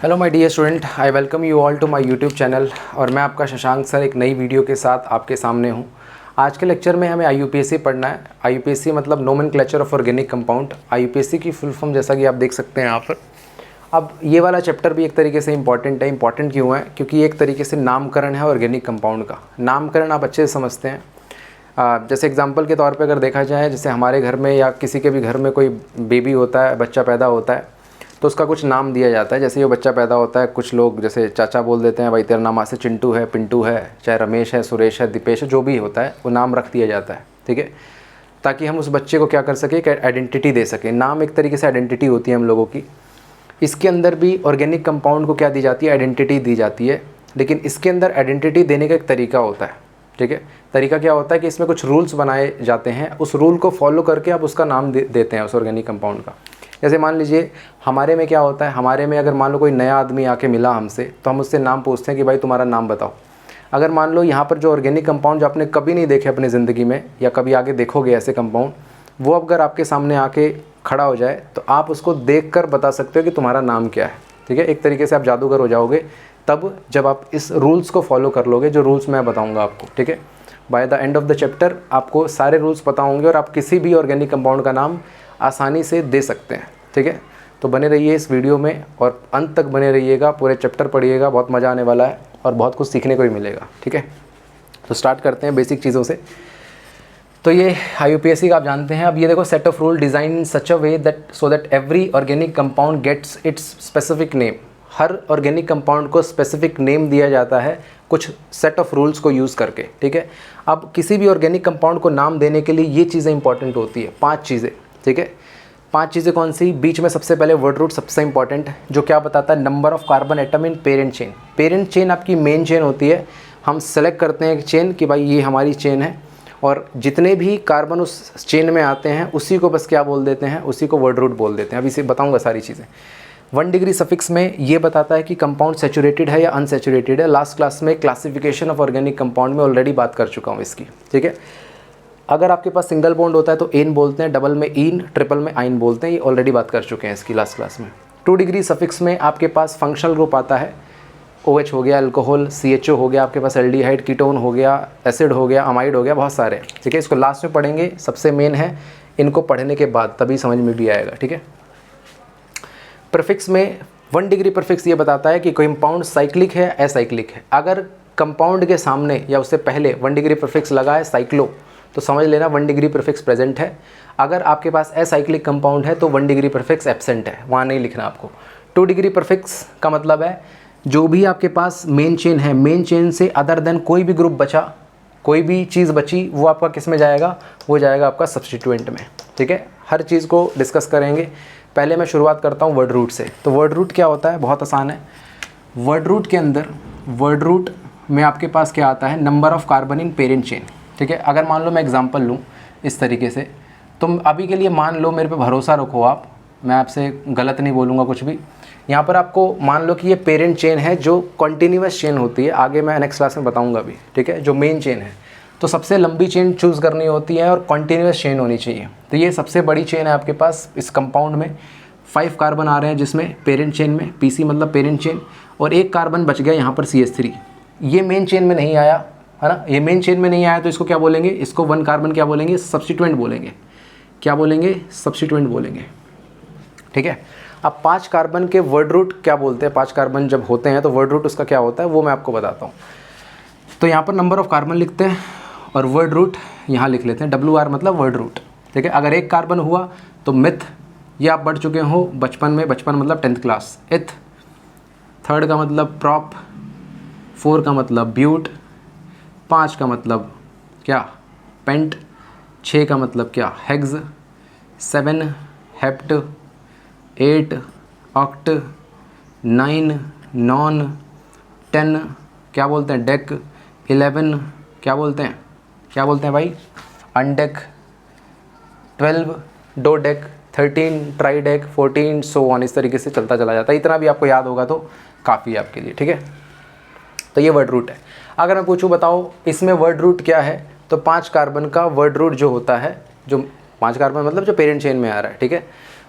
Hello my dear student, I welcome you all to my YouTube channel. और मैं आपका Shashank sir एक नई वीडियो के साथ आपके सामने हूं। आज के लेक्चर में हमें IUPAC पढ़ना है। IUPAC मतलब nomenclature of organic compound. IUPAC की फुल फॉर्म जैसा कि आप देख सकते हैं यहाँ पर। अब ये वाला चैप्टर भी एक तरीके से इंपॉर्टेंट है। इंपॉर्टेंट क्यों है? क्योंकि एक तरीके से नामकरण है ऑर्गेनिक कंपाउंड का। नामकरण आप अच्छे से समझते हैं। जैसे एग्जाम्पल के तौर पर अगर देखा जाए, जैसे हमारे घर में या किसी के भी घर में कोई बेबी होता है, बच्चा पैदा होता है, तो उसका कुछ नाम दिया जाता है। जैसे ये बच्चा पैदा होता है, कुछ लोग जैसे चाचा बोल देते हैं, भाई तेरा नाम आज से चिंटू है, पिंटू है, चाहे रमेश है, सुरेश है, दीपेश है, जो भी होता है वो नाम रख दिया जाता है। ठीक है, ताकि हम उस बच्चे को क्या कर सकें, एक आइडेंटिटी दे सकें। नाम एक तरीके से आइडेंटिटी होती है हम लोगों की। इसके अंदर भी ऑर्गेनिक कंपाउंड को क्या दी जाती है? आइडेंटिटी दी जाती है। लेकिन इसके अंदर आइडेंटिटी देने का एक तरीका होता है। ठीक है, तरीका क्या होता है कि इसमें कुछ रूल्स बनाए जाते हैं, उस रूल को फॉलो करके आप उसका नाम देते हैं उस ऑर्गेनिक कंपाउंड का। जैसे मान लीजिए हमारे में क्या होता है, हमारे में अगर मान लो कोई नया आदमी आके मिला हमसे, तो हम उससे नाम पूछते हैं कि भाई तुम्हारा नाम बताओ। अगर मान लो यहाँ पर जो ऑर्गेनिक कंपाउंड जो आपने कभी नहीं देखे अपनी ज़िंदगी में, या कभी आगे देखोगे ऐसे कंपाउंड, वो अगर आपके सामने आके खड़ा हो जाए तो आप उसको देखकर बता सकते हो कि तुम्हारा नाम क्या है। ठीक है, एक तरीके से आप जादूगर हो जाओगे तब जब आप इस रूल्स को फॉलो कर लोगे, जो रूल्स मैं बताऊँगा आपको। ठीक है, by the end of the chapter आपको सारे रूल्स पता होंगे और आप किसी भी ऑर्गेनिक कंपाउंड का नाम आसानी से दे सकते हैं। ठीक है, तो बने रहिए इस वीडियो में और अंत तक बने रहिएगा, पूरे चैप्टर पढ़िएगा, बहुत मज़ा आने वाला है और बहुत कुछ सीखने को भी मिलेगा। ठीक है, तो स्टार्ट करते हैं बेसिक चीज़ों से। तो ये IUPAC का आप जानते हैं। अब ये देखो, set of rule design in such a way that so that every organic compound gets its specific name. हर ऑर्गेनिक कंपाउंड को स्पेसिफिक नेम दिया जाता है कुछ सेट ऑफ रूल्स को यूज़ करके। ठीक है, अब किसी भी ऑर्गेनिक कंपाउंड को नाम देने के लिए ये चीज़ें इंपॉर्टेंट होती है, 5 चीज़ें। ठीक है, 5 चीज़ें कौन सी? बीच में सबसे पहले वर्ड रूट सबसे इंपॉर्टेंट, जो क्या बताता है? Number of carbon atom in parent chain. Parent chain आपकी मेन चेन होती है। हम सेलेक्ट करते हैं एक चेन कि भाई ये हमारी चेन है, और जितने भी कार्बन उस चेन में आते हैं उसी को बस क्या बोल देते हैं? उसी को वर्ड रूट बोल देते हैं। अभी से बताऊंगा सारी चीज़ें। 1 डिग्री सफिक्स में ये बताता है कि कंपाउंड सैचुरेटेड है या अनसैचुरेटेड है। लास्ट क्लास में क्लासिफिकेशन ऑफ ऑर्गेनिक कंपाउंड में ऑलरेडी बात कर चुका हूँ इसकी। ठीक है, अगर आपके पास सिंगल बॉन्ड होता है तो एन बोलते हैं, डबल में ईन, ट्रिपल में आइन बोलते हैं। ये ऑलरेडी बात कर चुके हैं इसकी लास्ट क्लास में। 2 डिग्री सफिक्स में आपके पास फंक्शनल ग्रुप आता है। OH हो गया, अल्कोहल, CHO हो गया, आपके पास एल्डिहाइड, कीटोन हो गया, एसिड हो गया, अमाइड हो गया, बहुत सारे हैं। ठीक है, इसको लास्ट में पढ़ेंगे, सबसे मेन है। इनको पढ़ने के बाद तभी समझ में भी आएगा। ठीक है, प्रीफिक्स में 1 डिग्री प्रीफिक्स ये बताता है कि कंपाउंड साइक्लिक है, एसाइक्लिक है। अगर कंपाउंड के सामने या उससे पहले 1 डिग्री प्रीफिक्स लगा है साइक्लो, तो समझ लेना 1 डिग्री प्रीफिक्स प्रेजेंट है। अगर आपके पास एसाइक्लिक कंपाउंड है तो 1 डिग्री प्रीफिक्स एब्सेंट है, वहाँ नहीं लिखना आपको। 2 डिग्री प्रीफिक्स का मतलब है जो भी आपके पास मेन चेन है, मेन चेन से अदर देन कोई भी ग्रुप बचा, कोई भी चीज़ बची, वो आपका किस में जाएगा? वो जाएगा आपका सब्स्टिट्यूएंट में। ठीक है, हर चीज़ को डिस्कस करेंगे। पहले मैं शुरुआत करता हूँ वर्ड रूट से। तो वर्ड रूट क्या होता है? बहुत आसान है। वर्ड रूट के अंदर, वर्ड रूट में आपके पास क्या आता है? Number of carbon in parent chain. ठीक है, अगर मान लो मैं एग्जांपल लूँ इस तरीके से, तुम अभी के लिए मान लो, मेरे पे भरोसा रखो आप, मैं आपसे गलत नहीं बोलूँगा कुछ भी। यहाँ पर आपको मान लो कि ये पेरेंट चेन है जो कॉन्टीन्यूअस चेन होती है, आगे मैं नेक्स्ट क्लास में बताऊँगा भी। ठीक है, जो मेन चेन है, तो सबसे लंबी चेन चूज़ करनी होती है और कॉन्टीन्यूअस चेन होनी चाहिए। तो ये सबसे बड़ी चेन है आपके पास। इस कंपाउंड में 5 कार्बन आ रहे हैं, जिसमें पेरेंट चेन में PC मतलब पेरेंट चेन, और 1 कार्बन बच गया यहाँ पर CH3। ये मेन चेन में नहीं आया है ना, ये मेन चेन में नहीं आया, तो इसको क्या बोलेंगे? इसको 1 कार्बन क्या बोलेंगे? सब्स्टिट्यूएंट बोलेंगे। क्या बोलेंगे? सब्स्टिट्यूएंट बोलेंगे। ठीक है, अब 5 कार्बन के वर्ड रूट क्या बोलते हैं? 5 कार्बन जब होते हैं तो वर्ड रूट उसका क्या होता है वो मैं आपको बताता हूँ। तो यहाँ पर नंबर ऑफ कार्बन लिखते हैं और वर्ड रूट यहाँ लिख लेते हैं, WR मतलब वर्ड रूट। ठीक है, अगर 1 कार्बन हुआ तो मिथ, ये आप बढ़ चुके हो बचपन में, बचपन मतलब 10th क्लास। इथ, 3rd का मतलब प्रॉप, 4 का मतलब ब्यूट, 5 का मतलब क्या? पेंट, 6 का मतलब क्या? हेक्स, 7 हेप्ट, 8 ऑक्ट, 9 नॉन, 10 क्या बोलते हैं? डेक, 11 क्या बोलते हैं? क्या बोलते हैं भाई? Undec, 12 dodec, 13 tridec, 14 so on. इस तरीके से चलता चला जाता है। इतना भी आपको याद होगा तो काफ़ी है आपके लिए। ठीक है, तो ये वर्ड रूट है। अगर मैं पूछूं बताओ इसमें वर्ड रूट क्या है, तो 5 कार्बन का वर्ड रूट जो होता है, जो 5 कार्बन मतलब जो पेरेंट चेन में आ रहा है, ठीक है,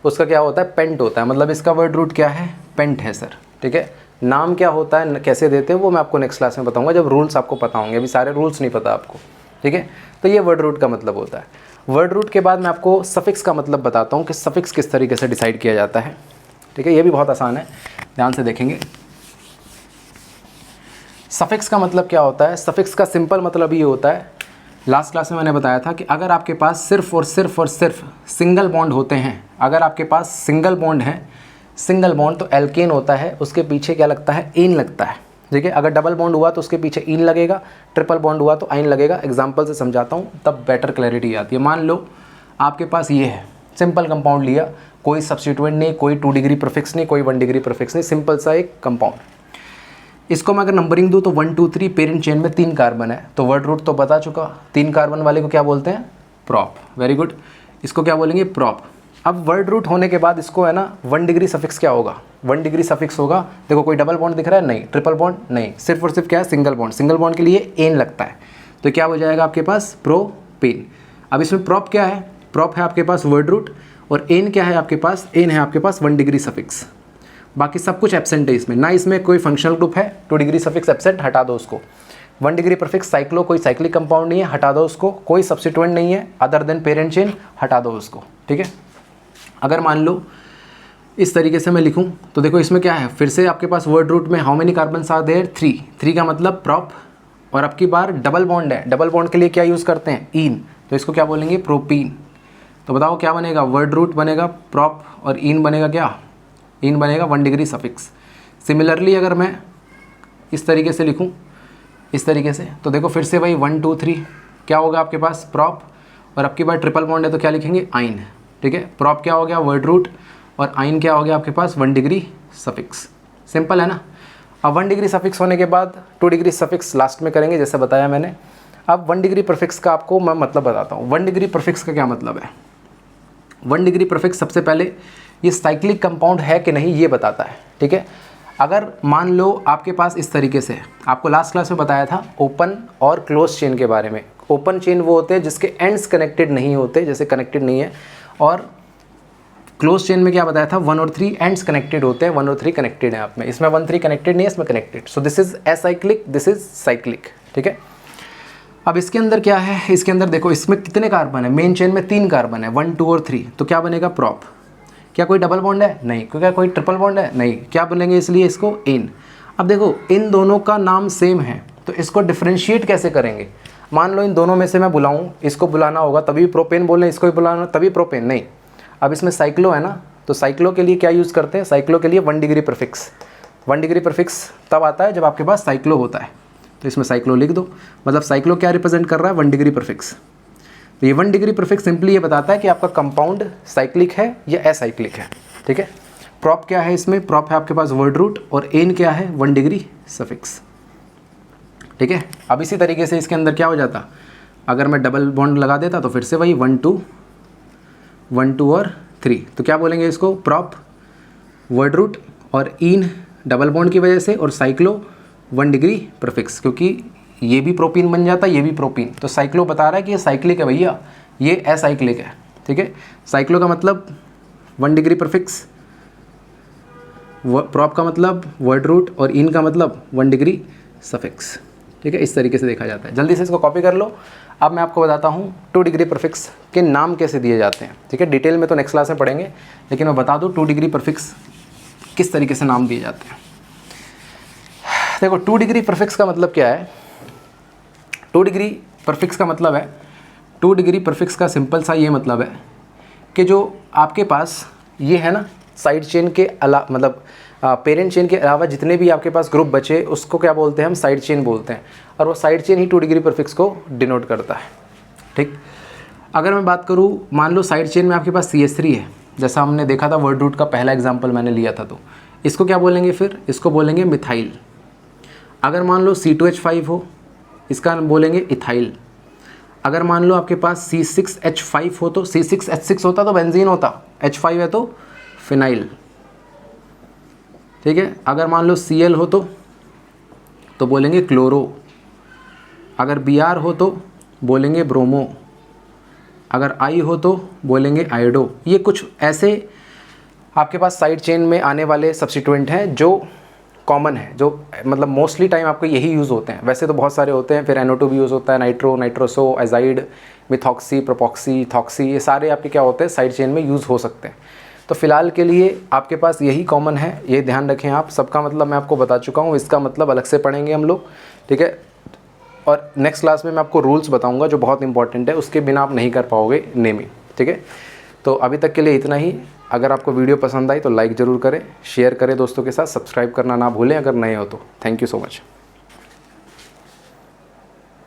उसका क्या होता है? पेंट होता है। मतलब इसका वर्ड रूट क्या है? पेंट है सर। ठीक है। नाम क्या होता है, कैसे देते हैं, वो मैं आपको नेक्स्ट क्लास में बताऊंगा जब रूल्स आपको पता होंगे। अभी सारे रूल्स नहीं पता आपको, ठीक है। तो ये वर्ड रूट का मतलब होता है। वर्ड रूट के बाद मैं आपको सफिक्स का मतलब बताता हूँ कि सफिक्स किस तरीके से डिसाइड किया जाता है, ठीक है। ये भी बहुत आसान है, ध्यान से देखेंगे। सफिक्स का मतलब क्या होता है? सफिक्स का सिंपल मतलब ये होता है, लास्ट क्लास में मैंने बताया था कि अगर आपके पास सिर्फ और सिर्फ सिंगल बॉन्ड होते हैं, अगर आपके पास सिंगल बॉन्ड है, सिंगल बॉन्ड तो एल्केन होता है, उसके पीछे क्या लगता है? एन लगता है, ठीक है। अगर डबल बॉन्ड हुआ तो उसके पीछे इन लगेगा, ट्रिपल बॉन्ड हुआ तो आइन लगेगा। एग्जांपल से समझाता हूँ तब बेटर क्लैरिटी आती है। मान लो आपके पास ये है, सिंपल कंपाउंड लिया, कोई सब्स्टिट्यूएंट नहीं, कोई 2 डिग्री प्रीफिक्स नहीं, कोई 1 डिग्री प्रीफिक्स नहीं, सिंपल सा एक कंपाउंड। इसको मैं अगर नंबरिंग दूँ तो 1 2 3, पेरेंट चेन में 3 कार्बन है, तो वर्ड रूट तो बता चुका। 3 कार्बन वाले को क्या बोलते हैं? प्रॉप। वेरी गुड, इसको क्या बोलेंगे? प्रॉप। अब वर्ड रूट होने के बाद इसको है ना 1 डिग्री सफिक्स क्या होगा? 1 डिग्री सफिक्स होगा। देखो कोई डबल बॉन्ड दिख रहा है? नहीं। Triple bond? नहीं। सिर्फ और सिर्फ क्या है? Single bond. सिंगल बॉन्ड के लिए एन लगता है, तो क्या हो जाएगा आपके पास? प्रोपेन। अब इसमें प्रॉप क्या है? प्रॉप है आपके पास वर्ड रूट, और एन क्या है आपके पास? एन है आपके पास 1 डिग्री सफिक्स। बाकी सब कुछ एब्सेंट है इसमें, ना इसमें कोई फंक्शनल ग्रुप है। 2 डिग्री सफिक्स एब्सेंट, हटा दो उसको। 1 डिग्री प्रीफिक्स साइक्लो, कोई साइक्लिक कंपाउंड नहीं है, हटा दो उसको। कोई सब्स्टिट्यूएंट नहीं है अदर देन पेरेंट चेन, हटा दो उसको, ठीक है। अगर मान लो इस तरीके से मैं लिखूं तो देखो इसमें क्या है, फिर से आपके पास वर्ड रूट में how many carbons are there? 3 का मतलब प्रॉप। और अब की बार डबल बॉन्ड है, डबल बॉन्ड के लिए क्या यूज़ करते हैं? इन, तो इसको क्या बोलेंगे? प्रोपीन। तो बताओ क्या बनेगा? वर्ड रूट बनेगा प्रॉप और इन बनेगा क्या? इन बनेगा 1 डिग्री सफिक्स। सिमिलरली अगर मैं इस तरीके से लिखूं, इस तरीके से, तो देखो फिर से वही 1 2 3 क्या होगा आपके पास? प्रॉप। और अब की बार ट्रिपल बॉन्ड है तो क्या लिखेंगे? आइन, ठीक है। प्रॉप क्या हो गया? वर्ड रूट, और आइन क्या हो गया आपके पास? 1 डिग्री सफिक्स। सिंपल है ना। अब 1 डिग्री सफिक्स होने के बाद 2 डिग्री सफिक्स लास्ट में करेंगे, जैसे बताया मैंने। अब 1 डिग्री प्रीफिक्स का आपको मैं मतलब बताता हूँ। 1 डिग्री प्रीफिक्स का क्या मतलब है? 1 डिग्री प्रीफिक्स सबसे पहले ये साइक्लिक कंपाउंड है कि नहीं ये बताता है, ठीक है। अगर मान लो आपके पास इस तरीके से, आपको लास्ट क्लास में बताया था ओपन और क्लोज चेन के बारे में। ओपन चेन वो होते हैं जिसके एंड्स कनेक्टेड नहीं होते, जैसे कनेक्टेड नहीं है, और क्लोज चेन में क्या बताया था? 1 और 3 एंड्स कनेक्टेड होते हैं, 1 और 3 कनेक्टेड है। आप में इसमें 1 3 कनेक्टेड नहीं है, इसमें connected. So this is acyclic, this is cyclic, ठीक है। अब इसके अंदर क्या है? इसके अंदर देखो इसमें कितने कार्बन है? मेन चेन में 3 कार्बन है, 1 2 और 3, तो क्या बनेगा? प्रॉप। क्या कोई डबल बॉन्ड है? नहीं। क्या कोई ट्रिपल बॉन्ड है? नहीं। क्या बोलेंगे इसलिए इसको? इन। अब देखो इन दोनों का नाम सेम है, तो इसको डिफरेंशिएट कैसे करेंगे? मान लो इन दोनों में से मैं बुलाऊं, इसको बुलाना होगा तभी प्रोपेन बोलें, इसको भी बुलाना तभी प्रोपेन, नहीं। अब इसमें साइक्लो है ना, तो साइक्लो के लिए क्या यूज़ करते हैं? साइक्लो के लिए 1 डिग्री प्रीफिक्स। 1 डिग्री प्रीफिक्स तब आता है जब आपके पास साइक्लो होता है, तो इसमें साइक्लो लिख दो। मतलब साइक्लो क्या रिप्रेजेंट कर रहा है? 1 डिग्री प्रीफिक्स। तो ये 1 डिग्री प्रीफिक्स सिंपली ये बताता है कि आपका कंपाउंड साइक्लिक है या एसाइक्लिक है, ठीक है। प्रॉप क्या है इसमें? प्रॉप है आपके पास वर्ड रूट, और एन क्या है? 1 डिग्री सफिक्स, ठीक है। अब इसी तरीके से इसके अंदर क्या हो जाता? अगर मैं डबल बॉन्ड लगा देता तो फिर से वही 1 2 और 3, तो क्या बोलेंगे इसको? प्रॉप, वर्ड रूट और इन डबल बॉन्ड की वजह से, और साइक्लो 1 डिग्री प्रीफिक्स, क्योंकि ये भी प्रोपीन बन जाता है, ये भी प्रोपीन, तो साइक्लो बता रहा है कि ये साइक्लिक है भैया, ये एसाइक्लिक है, ठीक है। साइक्लो का मतलब 1 डिग्री प्रीफिक्स, प्रॉप का मतलब वर्ड रूट, और इन का मतलब 1 डिग्री सफिक्स, ठीक है। इस तरीके से देखा जाता है। जल्दी से इसको कॉपी कर लो। अब मैं आपको बताता हूँ 2 डिग्री प्रीफिक्स के नाम कैसे दिए जाते हैं, ठीक है। डिटेल में तो नेक्स्ट क्लास में पढ़ेंगे, लेकिन मैं बता दूँ 2 डिग्री प्रीफिक्स किस तरीके से नाम दिए जाते हैं। देखो 2 डिग्री प्रीफिक्स का मतलब क्या है? 2 डिग्री प्रीफिक्स का मतलब है, 2 डिग्री प्रीफिक्स का सिंपल सा ये मतलब है कि जो आपके पास ये है ना, साइड चेन के अलावा, मतलब पेरेंट चेन के अलावा जितने भी आपके पास ग्रुप बचे उसको क्या बोलते हैं? हम साइड चेन बोलते हैं, और वो साइड चेन ही 2 डिग्री प्रीफिक्स को डिनोट करता है, ठीक। अगर मैं बात करूँ, मान लो साइड चेन में आपके पास CH3 है, जैसा हमने देखा था वर्ड रूट का पहला एग्जाम्पल मैंने लिया था, तो इसको क्या बोलेंगे फिर? इसको बोलेंगे मिथाइल। अगर मान लो C2H5 हो, इसका बोलेंगे इथाइल। अगर मान लो आपके पास C6H5 हो, तो C6H6 होता तो बेंजीन होता, H5 है तो फिनाइल, ठीक है। अगर मान लो Cl हो तो बोलेंगे क्लोरो। अगर Br हो तो बोलेंगे ब्रोमो। अगर I हो तो बोलेंगे आयोडो। ये कुछ ऐसे आपके पास साइड चेन में आने वाले सब्स्टिट्यूएंट हैं जो कॉमन है, जो मतलब मोस्टली टाइम आपको यही यूज़ होते हैं। वैसे तो बहुत सारे होते हैं, फिर NO2 भी यूज़ होता है, नाइट्रो, नाइट्रोसो, एजाइड, मिथॉक्सी, प्रोपॉक्सी, थॉक्सी, ये सारे आपके क्या होते हैं साइड चेन में यूज़ हो सकते हैं। तो फ़िलहाल के लिए आपके पास यही कॉमन है, ये ध्यान रखें आप। सबका मतलब मैं आपको बता चुका हूँ, इसका मतलब अलग से पढ़ेंगे हम लोग, ठीक है। और नेक्स्ट क्लास में मैं आपको रूल्स बताऊंगा जो बहुत इंपॉर्टेंट है, उसके बिना आप नहीं कर पाओगे नेमिंग, ठीक है। तो अभी तक के लिए इतना ही। अगर आपको वीडियो पसंद आई तो लाइक ज़रूर करें, शेयर करें दोस्तों के साथ, सब्सक्राइब करना ना भूलें अगर नए हो तो। Thank you so much.